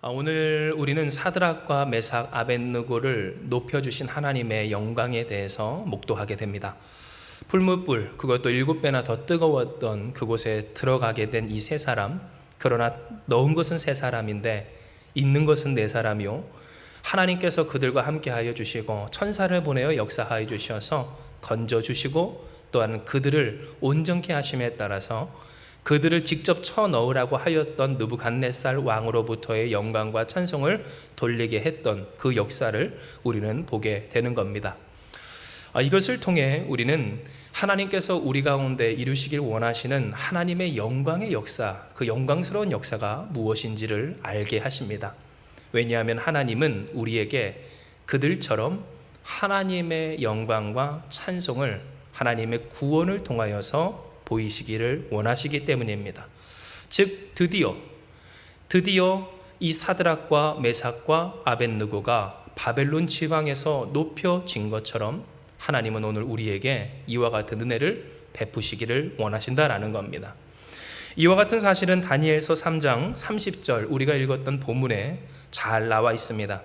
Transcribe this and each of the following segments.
오늘 우리는 사드락과 메삭 아벳느고를 높여주신 하나님의 영광에 대해서 목도하게 됩니다. 풀무불, 그것도 7배나 더 뜨거웠던 그곳에 들어가게 된 이 세 사람, 그러나 넣은 것은 세 사람인데 있는 것은 네 사람이요, 하나님께서 그들과 함께하여 주시고 천사를 보내어 역사하여 주셔서 건져주시고 또한 그들을 온전케 하심에 따라서 그들을 직접 쳐넣으라고 하였던 느부갓네살 왕으로부터의 영광과 찬송을 돌리게 했던 그 역사를 우리는 보게 되는 겁니다. 이것을 통해 우리는 하나님께서 우리 가운데 이루시길 원하시는 하나님의 영광의 역사, 그 영광스러운 역사가 무엇인지를 알게 하십니다. 왜냐하면 하나님은 우리에게 그들처럼 하나님의 영광과 찬송을, 하나님의 구원을 통하여서 보이시기를 원하시기 때문입니다. 즉 드디어 이 사드락과 메삭과 아벳느고가 바벨론 지방에서 높여진 것처럼 하나님은 오늘 우리에게 이와 같은 은혜를 베푸시기를 원하신다라는 겁니다. 이와 같은 사실은 다니엘서 3장 30절 우리가 읽었던 본문에 잘 나와 있습니다.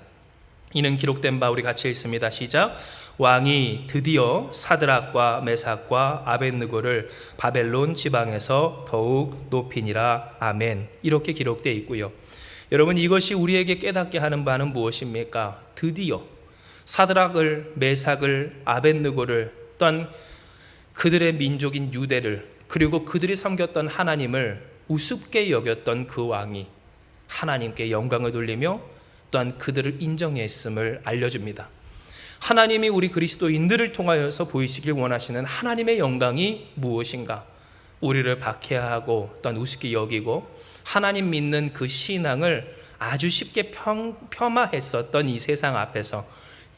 이는 기록된 바 우리 같이 읽습니다. 시작. 왕이 드디어 사드락과 메삭과 아벳느고를 바벨론 지방에서 더욱 높이니라. 아멘. 이렇게 기록되어 있고요. 여러분, 이것이 우리에게 깨닫게 하는 바는 무엇입니까? 드디어 사드락을, 메삭을, 아벳느고를, 또한 그들의 민족인 유대를, 그리고 그들이 섬겼던 하나님을 우습게 여겼던 그 왕이 하나님께 영광을 돌리며 또한 그들을 인정했음을 알려줍니다. 하나님이 우리 그리스도인들을 통하여서 보이시길 원하시는 하나님의 영광이 무엇인가? 우리를 박해하고 또한 우습게 여기고 하나님 믿는 그 신앙을 아주 쉽게 폄하했었던 이 세상 앞에서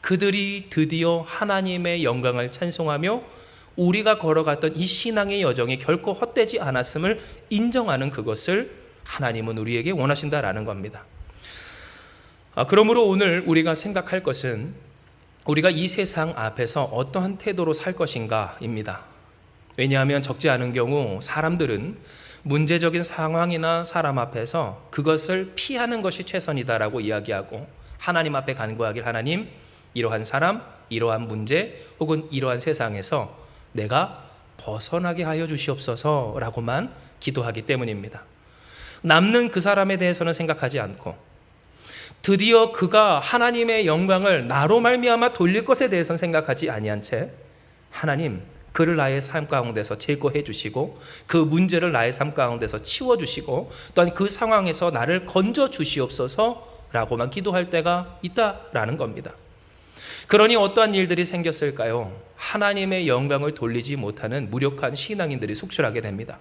그들이 드디어 하나님의 영광을 찬송하며 우리가 걸어갔던 이 신앙의 여정이 결코 헛되지 않았음을 인정하는 그것을 하나님은 우리에게 원하신다라는 겁니다. 그러므로 오늘 우리가 생각할 것은 우리가 이 세상 앞에서 어떠한 태도로 살 것인가입니다. 왜냐하면 적지 않은 경우 사람들은 문제적인 상황이나 사람 앞에서 그것을 피하는 것이 최선이다라고 이야기하고 하나님 앞에 간구하길, 하나님, 이러한 사람, 이러한 문제 혹은 이러한 세상에서 내가 벗어나게 하여 주시옵소서라고만 기도하기 때문입니다. 남는 그 사람에 대해서는 생각하지 않고 드디어 그가 하나님의 영광을 나로 말미암아 돌릴 것에 대해서는 생각하지 아니한 채 하나님, 그를 나의 삶 가운데서 제거해 주시고 그 문제를 나의 삶 가운데서 치워주시고 또한 그 상황에서 나를 건져 주시옵소서라고만 기도할 때가 있다라는 겁니다. 그러니 어떠한 일들이 생겼을까요? 하나님의 영광을 돌리지 못하는 무력한 신앙인들이 속출하게 됩니다.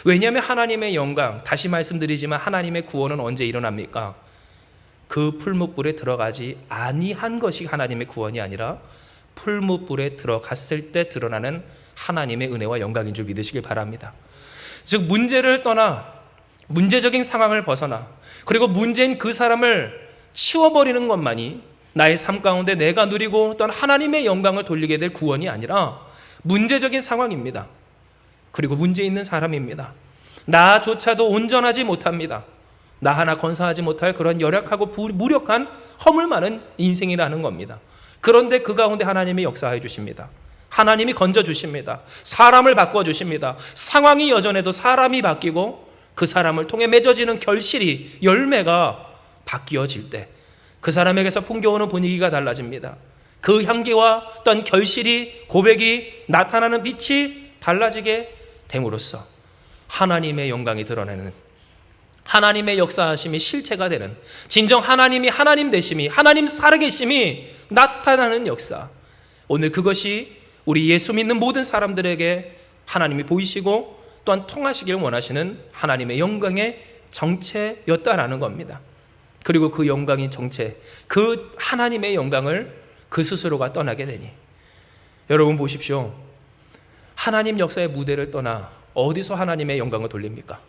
왜냐하면 하나님의 영광, 다시 말씀드리지만 하나님의 구원은 언제 일어납니까? 그 풀무불에 들어가지 아니한 것이 하나님의 구원이 아니라 풀무불에 들어갔을 때 드러나는 하나님의 은혜와 영광인 줄 믿으시길 바랍니다. 즉 문제를 떠나, 문제적인 상황을 벗어나, 그리고 문제인 그 사람을 치워버리는 것만이 나의 삶 가운데 내가 누리고 또한 하나님의 영광을 돌리게 될 구원이 아니라 문제적인 상황입니다. 그리고 문제 있는 사람입니다. 나조차도 온전하지 못합니다. 나 하나 건사하지 못할 그런 열악하고 무력한 허물 많은 인생이라는 겁니다. 그런데 그 가운데 하나님이 역사해 주십니다. 하나님이 건져 주십니다. 사람을 바꿔 주십니다. 상황이 여전해도 사람이 바뀌고 그 사람을 통해 맺어지는 결실이, 열매가 바뀌어질 때 그 사람에게서 풍겨오는 분위기가 달라집니다. 그 향기와 또한 결실이, 고백이 나타나는 빛이 달라지게 됨으로써 하나님의 영광이 드러내는, 하나님의 역사하심이 실체가 되는, 진정 하나님이 하나님 되심이, 하나님 살아계심이 나타나는 역사. 오늘 그것이 우리 예수 믿는 모든 사람들에게 하나님이 보이시고 또한 통하시길 원하시는 하나님의 영광의 정체였다라는 겁니다. 그리고 그 영광인 정체, 그 하나님의 영광을 그 스스로가 떠나게 되니, 여러분 보십시오. 하나님 역사의 무대를 떠나 어디서 하나님의 영광을 돌립니까?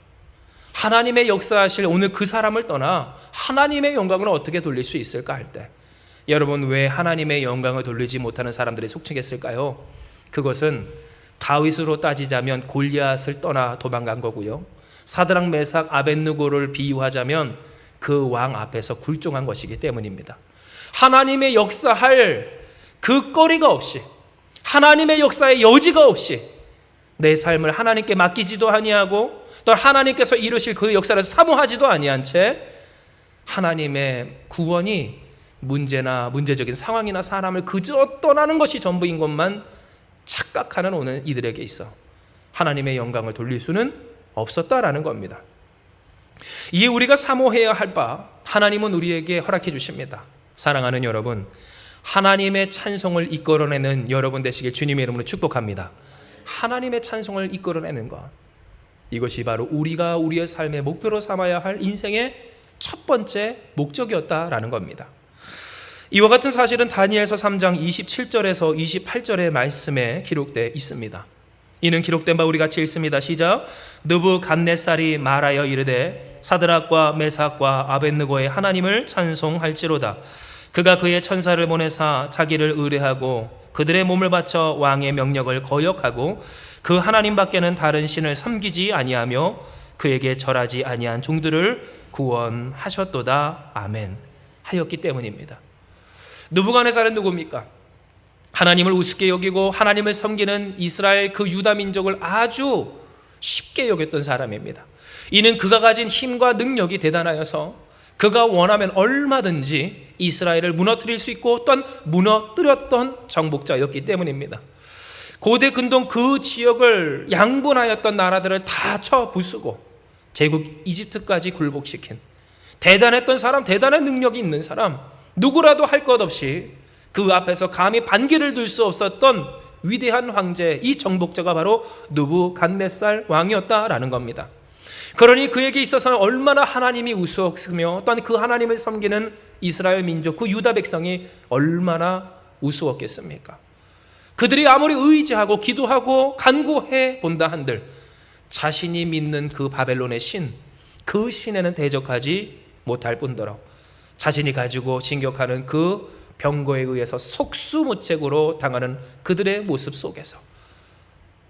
하나님의 역사하실 오늘 그 사람을 떠나 하나님의 영광을 어떻게 돌릴 수 있을까 할 때, 여러분 왜 하나님의 영광을 돌리지 못하는 사람들이 속칭했을까요? 그것은 다윗으로 따지자면 골리앗을 떠나 도망간 거고요. 사드락 메삭 아벳느고를 비유하자면 그 왕 앞에서 굴종한 것이기 때문입니다. 하나님의 역사할 그 거리가 없이, 하나님의 역사의 여지가 없이 내 삶을 하나님께 맡기지도 아니하고 또 하나님께서 이루실 그 역사를 사모하지도 아니한 채 하나님의 구원이 문제적인 상황이나 사람을 그저 떠나는 것이 전부인 것만 착각하는 오늘 이들에게 있어 하나님의 영광을 돌릴 수는 없었다라는 겁니다. 이에 우리가 사모해야 할 바 하나님은 우리에게 허락해 주십니다. 사랑하는 여러분, 하나님의 찬송을 이끌어내는 여러분 되시길 주님의 이름으로 축복합니다. 하나님의 찬송을 이끌어내는 것, 이것이 바로 우리가 우리의 삶의 목표로 삼아야 할 인생의 첫 번째 목적이었다라는 겁니다. 이와 같은 사실은 다니엘서 3장 27절에서 28절의 말씀에 기록되어 있습니다. 이는 기록된 바 우리 같이 읽습니다. 시작. 느부갓네살이 말하여 이르되 사드락과 메삭과 아벳느고의 하나님을 찬송할지로다. 그가 그의 천사를 보내사 자기를 의뢰하고 그들의 몸을 바쳐 왕의 명령을 거역하고 그 하나님 밖에는 다른 신을 섬기지 아니하며 그에게 절하지 아니한 종들을 구원하셨도다. 아멘. 하였기 때문입니다. 느부갓네살은 누굽니까? 하나님을 우습게 여기고 하나님을 섬기는 이스라엘 그 유다 민족을 아주 쉽게 여겼던 사람입니다. 이는 그가 가진 힘과 능력이 대단하여서 그가 원하면 얼마든지 이스라엘을 무너뜨릴 수 있고 또한 무너뜨렸던 정복자였기 때문입니다. 고대 근동 그 지역을 양분하였던 나라들을 다 쳐 부수고 제국 이집트까지 굴복시킨 대단했던 사람, 대단한 능력이 있는 사람, 누구라도 할 것 없이 그 앞에서 감히 반기를 들 수 없었던 위대한 황제, 이 정복자가 바로 느부갓네살 왕이었다라는 겁니다. 그러니 그에게 있어서는 얼마나 하나님이 우스웠으며 또한 그 하나님을 섬기는 이스라엘 민족, 그 유다 백성이 얼마나 우스웠겠습니까? 그들이 아무리 의지하고 기도하고 간구해 본다 한들 자신이 믿는 그 바벨론의 신, 그 신에는 대적하지 못할 뿐더러 자신이 가지고 진격하는 그 병거에 의해서 속수무책으로 당하는 그들의 모습 속에서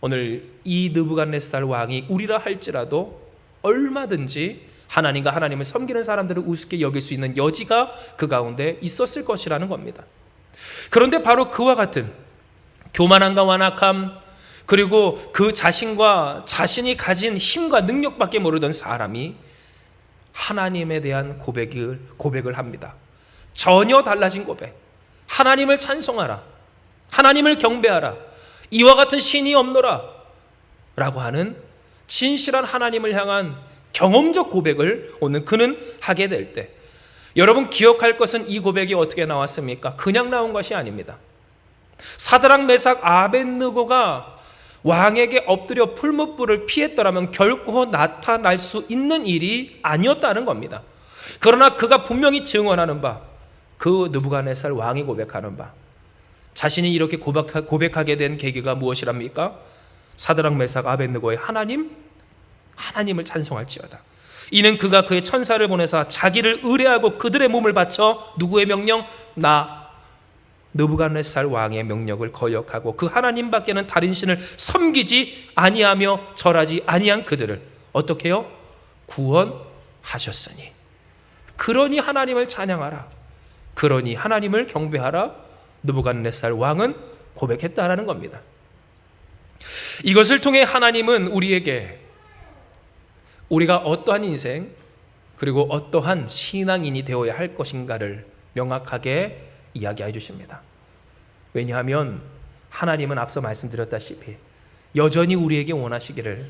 오늘 이 느부갓네살 왕이 우리라 할지라도 얼마든지 하나님과 하나님을 섬기는 사람들을 우습게 여길 수 있는 여지가 그 가운데 있었을 것이라는 겁니다. 그런데 바로 그와 같은 교만함과 완악함, 그리고 그 자신과 자신이 가진 힘과 능력밖에 모르던 사람이 하나님에 대한 고백을 합니다. 전혀 달라진 고백. 하나님을 찬송하라, 하나님을 경배하라, 이와 같은 신이 없노라 라고 하는 진실한 하나님을 향한 경험적 고백을 오늘 그는 하게 될 때, 여러분 기억할 것은 이 고백이 어떻게 나왔습니까? 그냥 나온 것이 아닙니다. 사드락, 메삭, 아벳느고가 왕에게 엎드려 풀무불을 피했더라면 결코 나타날 수 있는 일이 아니었다는 겁니다. 그러나 그가 분명히 증언하는 바, 그 느부갓네살 왕이 고백하는 바, 자신이 이렇게 고백하게 된 계기가 무엇이랍니까? 사드락, 메삭, 아벳느고의 하나님을 찬송할지어다. 이는 그가 그의 천사를 보내사 자기를 의뢰하고 그들의 몸을 바쳐 누구의 명령? 느부갓네살 왕의 명령을 거역하고 그 하나님 밖에는 다른 신을 섬기지 아니하며 절하지 아니한 그들을 어떻게 해요? 구원하셨으니. 그러니 하나님을 찬양하라, 그러니 하나님을 경배하라, 느부갓네살 왕은 고백했다라는 겁니다. 이것을 통해 하나님은 우리에게 우리가 어떠한 인생, 그리고 어떠한 신앙인이 되어야 할 것인가를 명확하게 이야기해 주십니다. 왜냐하면 하나님은 앞서 말씀드렸다시피 여전히 우리에게 원하시기를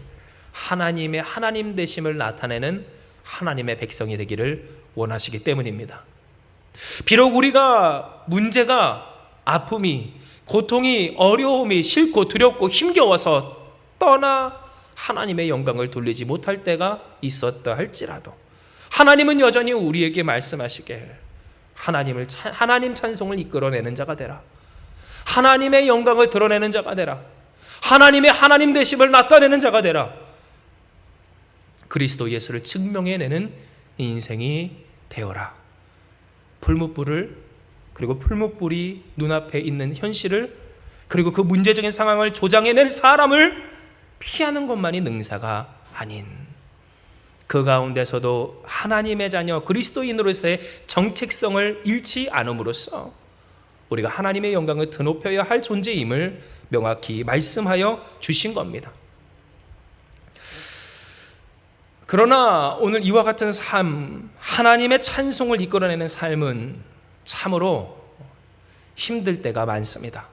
하나님의 하나님 되심을 나타내는 하나님의 백성이 되기를 원하시기 때문입니다. 비록 우리가 문제가, 아픔이, 고통이, 어려움이 싫고 두렵고 힘겨워서 떠나 하나님의 영광을 돌리지 못할 때가 있었다 할지라도 하나님은 여전히 우리에게 말씀하시길 하나님 찬송을 이끌어내는 자가 되라, 하나님의 영광을 드러내는 자가 되라, 하나님의 하나님 되심을 나타내는 자가 되라, 그리스도 예수를 증명해내는 인생이 되어라. 풀무불을, 그리고 풀무불이 눈앞에 있는 현실을, 그리고 그 문제적인 상황을 조장해낸 사람을 피하는 것만이 능사가 아닌 그 가운데서도 하나님의 자녀 그리스도인으로서의 정체성을 잃지 않음으로써 우리가 하나님의 영광을 드높여야 할 존재임을 명확히 말씀하여 주신 겁니다. 그러나 오늘 이와 같은 삶, 하나님의 찬송을 이끌어내는 삶은 참으로 힘들 때가 많습니다.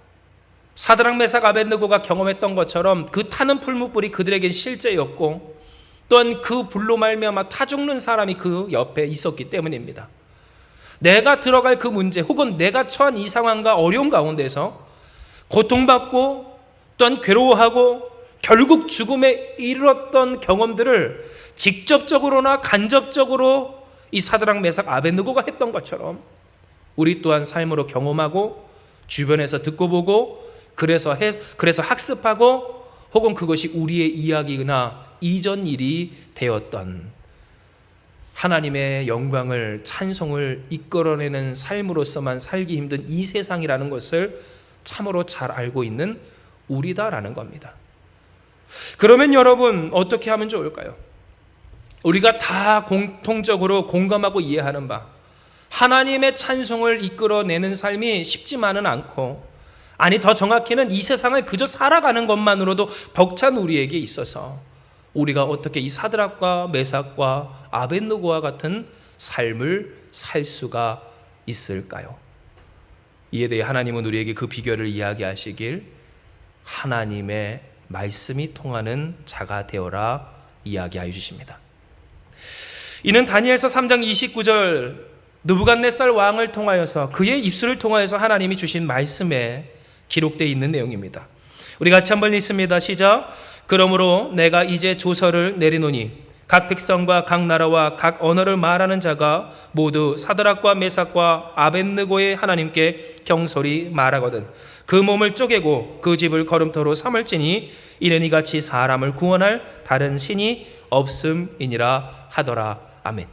사드락 메삭 아벳느고가 경험했던 것처럼 그 타는 풀무불이 그들에겐 실제였고 또한 그 불로 말미암아 타 죽는 사람이 그 옆에 있었기 때문입니다. 내가 들어갈 그 문제 혹은 내가 처한 이 상황과 어려움 가운데서 고통받고 또한 괴로워하고 결국 죽음에 이르렀던 경험들을 직접적으로나 간접적으로 이 사드락 메삭 아벳느고가 했던 것처럼 우리 또한 삶으로 경험하고 주변에서 듣고 보고 그래서 학습하고 혹은 그것이 우리의 이야기나 이전 일이 되었던 하나님의 영광을 찬송을 이끌어내는 삶으로서만 살기 힘든 이 세상이라는 것을 참으로 잘 알고 있는 우리다라는 겁니다. 그러면 여러분 어떻게 하면 좋을까요? 우리가 다 공통적으로 공감하고 이해하는 바 하나님의 찬송을 이끌어내는 삶이 쉽지만은 않고 아니 더 정확히는 이 세상을 그저 살아가는 것만으로도 벅찬 우리에게 있어서 우리가 어떻게 이 사드락과 메삭과 아벳느고와 같은 삶을 살 수가 있을까요? 이에 대해 하나님은 우리에게 그 비결을 이야기하시길 하나님의 말씀이 통하는 자가 되어라 이야기하여 주십니다. 이는 다니엘서 3장 29절 느부갓네살 왕을 통하여서 그의 입술을 통하여서 하나님이 주신 말씀에 기록되어 있는 내용입니다. 우리 같이 한번 읽습니다. 시작. 그러므로 내가 이제 조서를 내리노니 각 백성과 각 나라와 각 언어를 말하는 자가 모두 사드락과 메삭과 아벳느고의 하나님께 경솔히 말하거든 그 몸을 쪼개고 그 집을 걸음터로 삼을지니 이는 이같이 사람을 구원할 다른 신이 없음이니라 하더라. 아멘.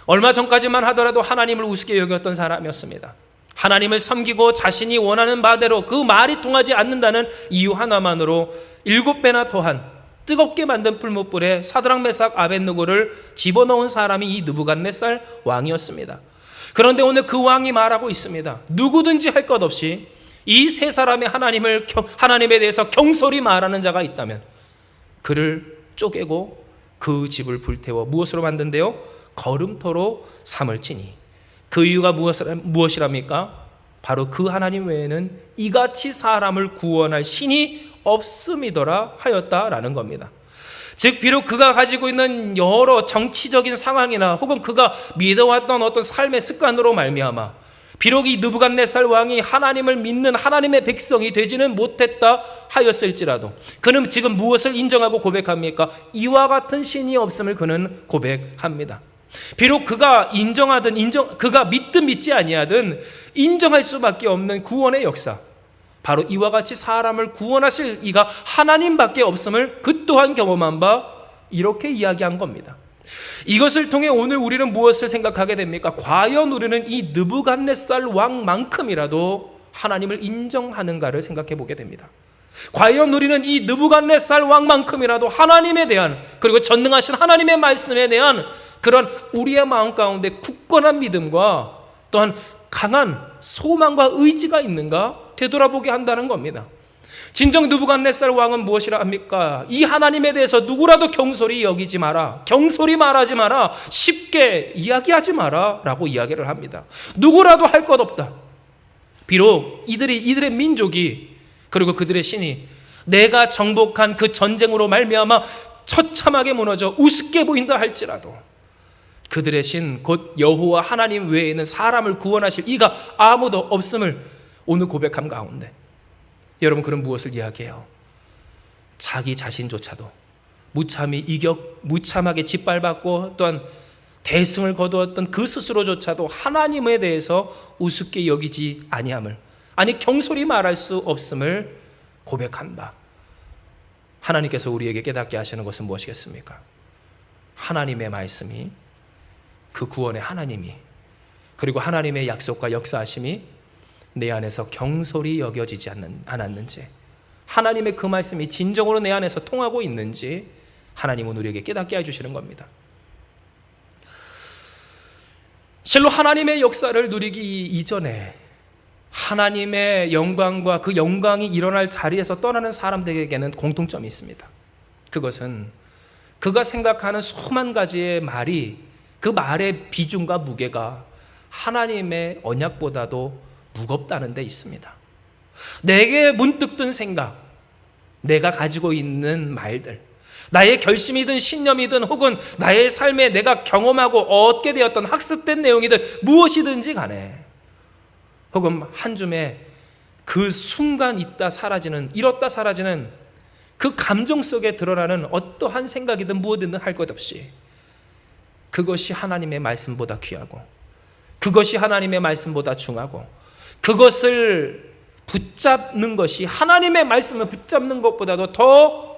얼마 전까지만 하더라도 하나님을 우습게 여겼던 사람이었습니다. 하나님을 섬기고 자신이 원하는 바대로 그 말이 통하지 않는다는 이유 하나만으로 7배나 더한 뜨겁게 만든 풀무불에 사드락 메삭 아벳느고를 집어넣은 사람이 이 느부갓네살 왕이었습니다. 그런데 오늘 그 왕이 말하고 있습니다. 누구든지 할 것 없이 이 세 사람의 하나님에 대해서 경솔히 말하는 자가 있다면 그를 쪼개고 그 집을 불태워 무엇으로 만든대요? 걸음터로 삼을지니. 그 이유가 무엇이랍니까? 바로 그 하나님 외에는 이같이 사람을 구원할 신이 없음이더라 하였다라는 겁니다. 즉 비록 그가 가지고 있는 여러 정치적인 상황이나 혹은 그가 믿어왔던 어떤 삶의 습관으로 말미암아 비록 이 느부갓네살 왕이 하나님을 믿는 하나님의 백성이 되지는 못했다 하였을지라도 그는 지금 무엇을 인정하고 고백합니까? 이와 같은 신이 없음을 그는 고백합니다. 비록 그가 그가 믿든 믿지 아니하든 인정할 수밖에 없는 구원의 역사, 바로 이와 같이 사람을 구원하실 이가 하나님밖에 없음을 그 또한 경험한 바 이렇게 이야기한 겁니다. 이것을 통해 오늘 우리는 무엇을 생각하게 됩니까? 과연 우리는 이 느부갓네살 왕만큼이라도 하나님을 인정하는가를 생각해 보게 됩니다. 과연 우리는 이 느부갓네살 왕만큼이라도 하나님에 대한 그리고 전능하신 하나님의 말씀에 대한 그런 우리의 마음 가운데 굳건한 믿음과 또한 강한 소망과 의지가 있는가 되돌아보게 한다는 겁니다. 진정 느부갓네살 왕은 무엇이라 합니까? 이 하나님에 대해서 누구라도 경솔히 여기지 마라, 경솔히 말하지 마라, 쉽게 이야기하지 마라 라고 이야기를 합니다. 누구라도 할 것 없다. 비록 이들의 민족이 그리고 그들의 신이 내가 정복한 그 전쟁으로 말미암아 처참하게 무너져 우습게 보인다 할지라도 그들의 신 곧 여호와 하나님 외에는 사람을 구원하실 이가 아무도 없음을 오늘 고백함 가운데 여러분 그는 무엇을 이야기해요? 자기 자신조차도 무참하게 짓밟았고 또한 대승을 거두었던 그 스스로조차도 하나님에 대해서 우습게 여기지 아니함을 아니 경솔히 말할 수 없음을 고백한다. 하나님께서 우리에게 깨닫게 하시는 것은 무엇이겠습니까? 하나님의 말씀이 그 구원의 하나님이 그리고 하나님의 약속과 역사하심이 내 안에서 경솔히 여겨지지 않았는지 하나님의 그 말씀이 진정으로 내 안에서 통하고 있는지 하나님은 우리에게 깨닫게 해주시는 겁니다. 실로 하나님의 역사를 누리기 이전에 하나님의 영광과 그 영광이 일어날 자리에서 떠나는 사람들에게는 공통점이 있습니다. 그것은 그가 생각하는 수만 가지의 말이, 그 말의 비중과 무게가 하나님의 언약보다도 무겁다는 데 있습니다. 내게 문득 든 생각, 내가 가지고 있는 말들, 나의 결심이든 신념이든 혹은 나의 삶에 내가 경험하고 얻게 되었던 학습된 내용이든 무엇이든지 간에, 혹은 한 줌에 그 순간 있다 사라지는, 잃었다 사라지는 그 감정 속에 드러나는 어떠한 생각이든 무엇이든 할 것 없이 그것이 하나님의 말씀보다 귀하고, 그것이 하나님의 말씀보다 중하고, 그것을 붙잡는 것이 하나님의 말씀을 붙잡는 것보다도 더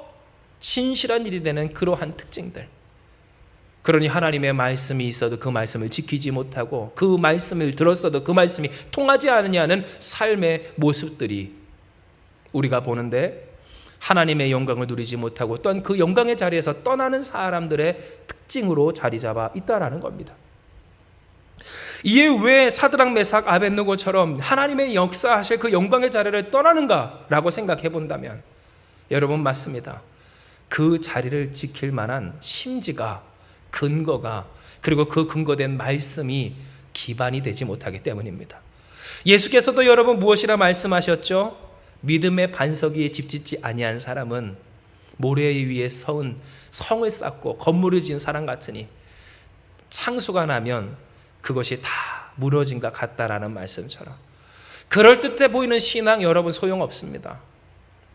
진실한 일이 되는 그러한 특징들. 그러니 하나님의 말씀이 있어도 그 말씀을 지키지 못하고, 그 말씀을 들었어도 그 말씀이 통하지 않느냐는 삶의 모습들이 우리가 보는데, 하나님의 영광을 누리지 못하고 또한 그 영광의 자리에서 떠나는 사람들의 특징으로 자리 잡아 있다라는 겁니다. 이에 왜 사드락 메삭 아벳느고처럼 하나님의 역사하실 그 영광의 자리를 떠나는가라고 생각해 본다면, 여러분 맞습니다. 그 자리를 지킬 만한 심지가, 근거가, 그리고 그 근거된 말씀이 기반이 되지 못하기 때문입니다. 예수께서도 여러분 무엇이라 말씀하셨죠? 믿음의 반석 위에 집 짓지 아니한 사람은 모래 위에 성을 쌓고 건물을 지은 사람 같으니 창수가 나면 그것이 다 무너진 것 같다라는 말씀처럼, 그럴듯해 보이는 신앙 여러분 소용없습니다.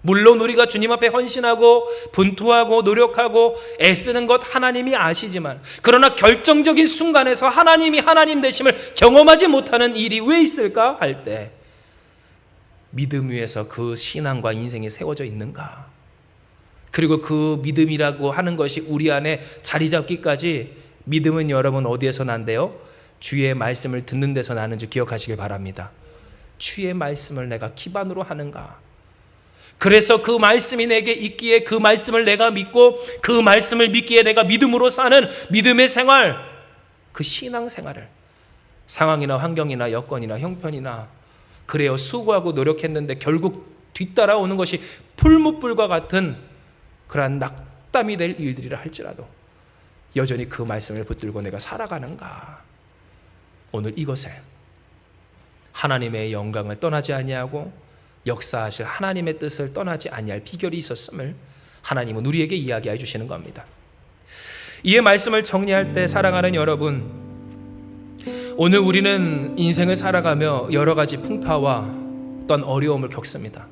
물론 우리가 주님 앞에 헌신하고 분투하고 노력하고 애쓰는 것 하나님이 아시지만, 그러나 결정적인 순간에서 하나님이 하나님 되심을 경험하지 못하는 일이 왜 있을까 할 때, 믿음 위에서 그 신앙과 인생이 세워져 있는가, 그리고 그 믿음이라고 하는 것이 우리 안에 자리 잡기까지, 믿음은 여러분 어디에서 난대요? 주의 말씀을 듣는 데서 나는 줄 기억하시길 바랍니다. 주의 말씀을 내가 기반으로 하는가, 그래서 그 말씀이 내게 있기에 그 말씀을 내가 믿고 그 말씀을 믿기에 내가 믿음으로 사는 믿음의 생활, 그 신앙 생활을 상황이나 환경이나 여건이나 형편이나, 그래요, 수고하고 노력했는데 결국 뒤따라오는 것이 풀무불과 같은 그러한 낙담이 될 일들이라 할지라도 여전히 그 말씀을 붙들고 내가 살아가는가. 오늘 이것에 하나님의 영광을 떠나지 아니하고 역사하실 하나님의 뜻을 떠나지 아니할 비결이 있었음을 하나님은 우리에게 이야기해 주시는 겁니다. 이의 말씀을 정리할 때 사랑하는 여러분, 오늘 우리는 인생을 살아가며 여러 가지 풍파와 또한 어려움을 겪습니다.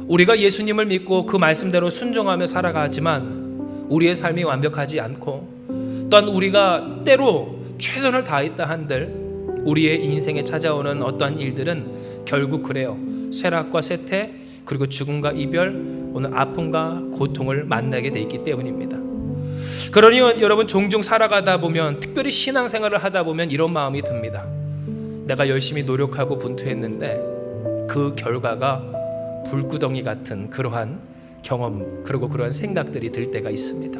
우리가 예수님을 믿고 그 말씀대로 순종하며 살아가지만 우리의 삶이 완벽하지 않고, 또한 우리가 때로 최선을 다했다 한들 우리의 인생에 찾아오는 어떠한 일들은 결국 그래요, 쇠락과 쇠퇴, 그리고 죽음과 이별, 오늘 아픔과 고통을 만나게 돼 있기 때문입니다. 그러니 여러분 종종 살아가다 보면, 특별히 신앙생활을 하다 보면 이런 마음이 듭니다. 내가 열심히 노력하고 분투했는데 그 결과가 불구덩이 같은 그러한 경험, 그리고 그러한 생각들이 들 때가 있습니다.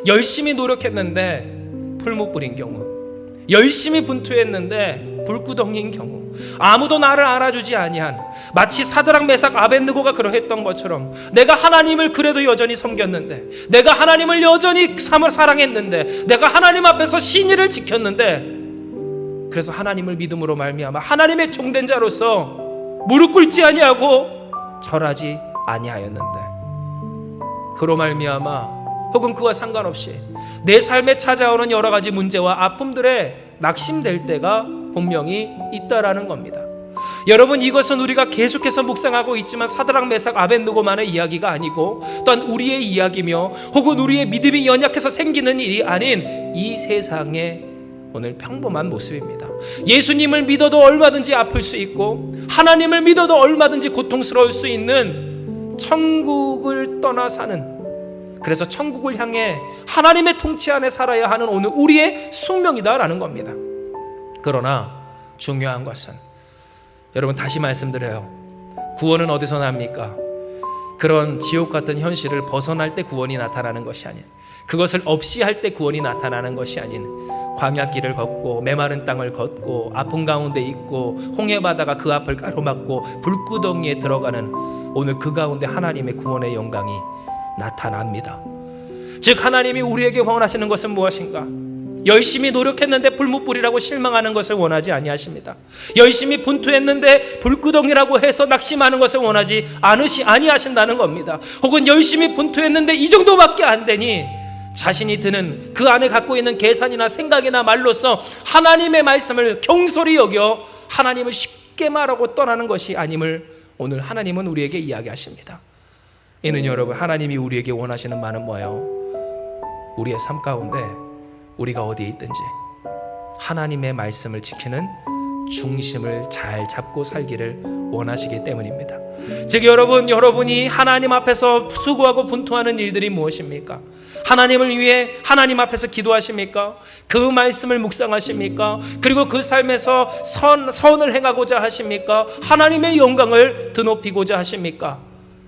열심히 노력했는데 풀무불인 경우, 열심히 분투했는데 불구덩이인 경우, 아무도 나를 알아주지 아니한, 마치 사드락 메삭 아벳느고가 그러했던 것처럼 내가 하나님을 그래도 여전히 섬겼는데, 내가 하나님을 여전히 사랑했는데, 내가 하나님 앞에서 신의를 지켰는데, 그래서 하나님을 믿음으로 말미암아 하나님의 종된 자로서 무릎 꿇지 아니하고 절하지 아니하였는데, 그로 말미암아 혹은 그와 상관없이 내 삶에 찾아오는 여러 가지 문제와 아픔들에 낙심될 때가 분명히 있다라는 겁니다. 여러분, 이것은 우리가 계속해서 묵상하고 있지만 사드락 메삭 아벳느고만의 이야기가 아니고, 또한 우리의 이야기며 혹은 우리의 믿음이 연약해서 생기는 일이 아닌 이 세상의 오늘 평범한 모습입니다. 예수님을 믿어도 얼마든지 아플 수 있고, 하나님을 믿어도 얼마든지 고통스러울 수 있는 천국을 떠나 사는, 그래서 천국을 향해 하나님의 통치 안에 살아야 하는 오늘 우리의 숙명이다라는 겁니다. 그러나 중요한 것은, 여러분 다시 말씀드려요, 구원은 어디서 납니까? 그런 지옥 같은 현실을 벗어날 때 구원이 나타나는 것이 아닌, 그것을 없이 할 때 구원이 나타나는 것이 아닌, 광야길을 걷고 메마른 땅을 걷고 아픈 가운데 있고 홍해바다가 그 앞을 가로막고 불구덩이에 들어가는 오늘 그 가운데 하나님의 구원의 영광이 나타납니다. 즉 하나님이 우리에게 원하시는 것은 무엇인가? 열심히 노력했는데 불무불이라고 실망하는 것을 원하지 아니하십니다. 열심히 분투했는데 불구덩이라고 해서 낙심하는 것을 원하지 아니하신다는 겁니다. 혹은 열심히 분투했는데 이 정도밖에 안 되니 자신이 드는 그 안에 갖고 있는 계산이나 생각이나 말로서 하나님의 말씀을 경솔히 여겨 하나님을 쉽게 말하고 떠나는 것이 아님을 오늘 하나님은 우리에게 이야기하십니다. 이는 여러분, 하나님이 우리에게 원하시는 바는 뭐예요? 우리의 삶 가운데 우리가 어디에 있든지 하나님의 말씀을 지키는 중심을 잘 잡고 살기를 원하시기 때문입니다. 즉 여러분이 하나님 앞에서 수고하고 분투하는 일들이 무엇입니까? 하나님을 위해 하나님 앞에서 기도하십니까? 그 말씀을 묵상하십니까? 그리고 그 삶에서 선을 행하고자 하십니까? 하나님의 영광을 드높이고자 하십니까?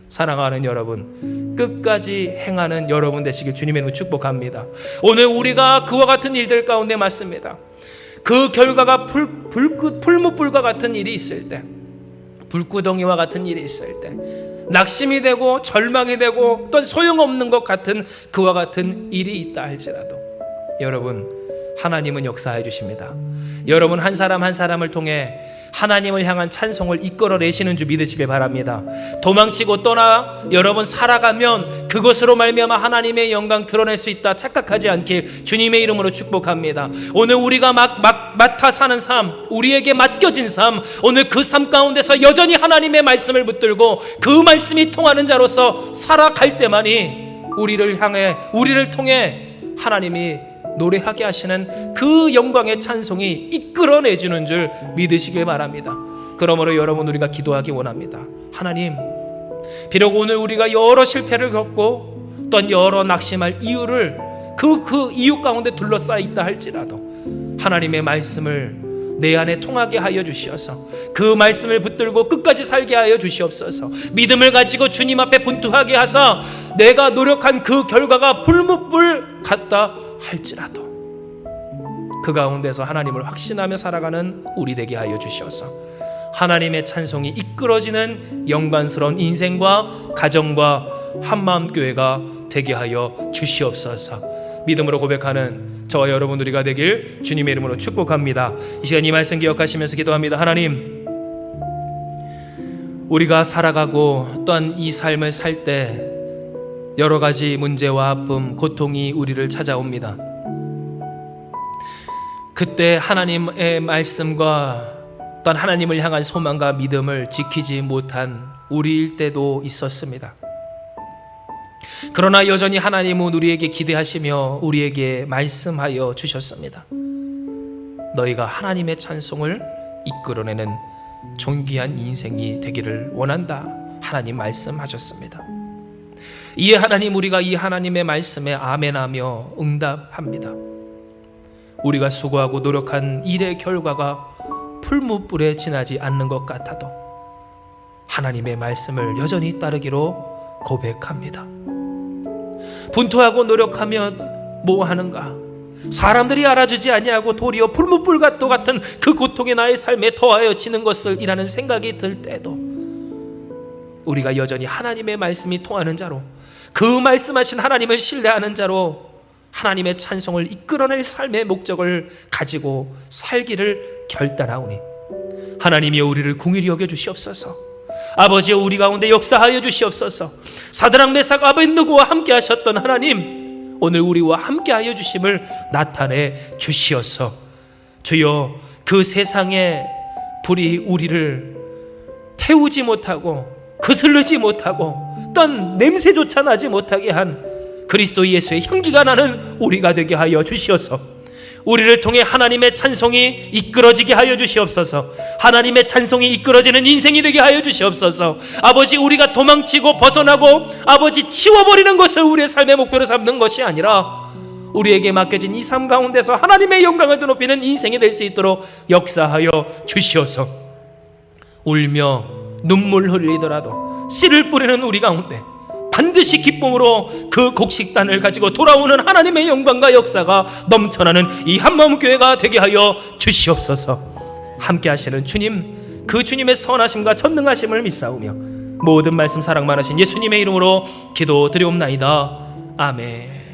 사랑하는 여러분, 끝까지 행하는 여러분 되시길 주님의 이름으로 축복합니다. 오늘 우리가 그와 같은 일들 가운데 맞습니다. 그 결과가 풀무불과 같은 일이 있을 때, 불구덩이와 같은 일이 있을 때, 낙심이 되고 절망이 되고 또 소용없는 것 같은 그와 같은 일이 있다 할지라도 여러분, 하나님은 역사해 주십니다. 여러분 한 사람 한 사람을 통해 하나님을 향한 찬송을 이끌어내시는 줄 믿으시길 바랍니다. 도망치고 떠나 여러분 살아가면 그것으로 말미암아 하나님의 영광 드러낼 수 있다 착각하지 않길 주님의 이름으로 축복합니다. 오늘 우리가 맡아 사는 삶, 우리에게 맡겨진 삶, 오늘 그 삶 가운데서 여전히 하나님의 말씀을 붙들고 그 말씀이 통하는 자로서 살아갈 때만이 우리를 통해 하나님이 노래하게 하시는 그 영광의 찬송이 이끌어내주는 줄 믿으시길 바랍니다. 그러므로 여러분, 우리가 기도하기 원합니다. 하나님, 비록 오늘 우리가 여러 실패를 겪고 또한 여러 낙심할 이유를 그 이유 가운데 둘러싸여 있다 할지라도 하나님의 말씀을 내 안에 통하게 하여 주시어서 그 말씀을 붙들고 끝까지 살게 하여 주시옵소서. 믿음을 가지고 주님 앞에 분투하게 하사 내가 노력한 그 결과가 불무불 같다 할지라도 그 가운데서 하나님을 확신하며 살아가는 우리 되게 하여 주시어서 하나님의 찬송이 이끌어지는 영광스러운 인생과 가정과 한마음교회가 되게 하여 주시옵소서. 믿음으로 고백하는 저와 여러분 우리가 되길 주님의 이름으로 축복합니다. 이 시간 이 말씀 기억하시면서 기도합니다. 하나님, 우리가 살아가고 또한 이 삶을 살 때 여러 가지 문제와 아픔, 고통이 우리를 찾아옵니다. 그때 하나님의 말씀과 또한 하나님을 향한 소망과 믿음을 지키지 못한 우리일 때도 있었습니다. 그러나 여전히 하나님은 우리에게 기대하시며 우리에게 말씀하여 주셨습니다. 너희가 하나님의 찬송을 이끌어내는 존귀한 인생이 되기를 원한다. 하나님 말씀하셨습니다. 이에 하나님, 우리가 이 하나님의 말씀에 아멘하며 응답합니다. 우리가 수고하고 노력한 일의 결과가 풀무불에 지나지 않는 것 같아도 하나님의 말씀을 여전히 따르기로 고백합니다. 분투하고 노력하면 뭐 하는가? 사람들이 알아주지 아니하고 도리어 풀무불과 같은 그 고통이 나의 삶에 더하여 지는 것을 이라는 생각이 들 때도 우리가 여전히 하나님의 말씀이 통하는 자로, 그 말씀하신 하나님을 신뢰하는 자로 하나님의 찬송을 이끌어낼 삶의 목적을 가지고 살기를 결단하오니 하나님이여 우리를 긍휼히 여겨 주시옵소서. 아버지여 우리 가운데 역사하여 주시옵소서. 사드락 메삭 아벳느고와 함께 하셨던 하나님, 오늘 우리와 함께 하여 주심을 나타내 주시옵소서. 주여, 그 세상의 불이 우리를 태우지 못하고 거슬르지 못하고 또한 냄새조차 나지 못하게 한 그리스도 예수의 향기가 나는 우리가 되게 하여 주시옵소서. 우리를 통해 하나님의 찬송이 이끌어지게 하여 주시옵소서. 하나님의 찬송이 이끌어지는 인생이 되게 하여 주시옵소서. 아버지, 우리가 도망치고 벗어나고 아버지 치워버리는 것을 우리의 삶의 목표로 삼는 것이 아니라 우리에게 맡겨진 이 삶 가운데서 하나님의 영광을 드높이는 인생이 될 수 있도록 역사하여 주시옵소서. 울며 눈물 흘리더라도 씨를 뿌리는 우리 가운데 반드시 기쁨으로 그 곡식단을 가지고 돌아오는 하나님의 영광과 역사가 넘쳐나는 이 한마음교회가 되게 하여 주시옵소서. 함께 하시는 주님, 그 주님의 선하심과 전능하심을 믿사오며 모든 말씀 사랑 많으신 예수님의 이름으로 기도드리옵나이다. 아멘.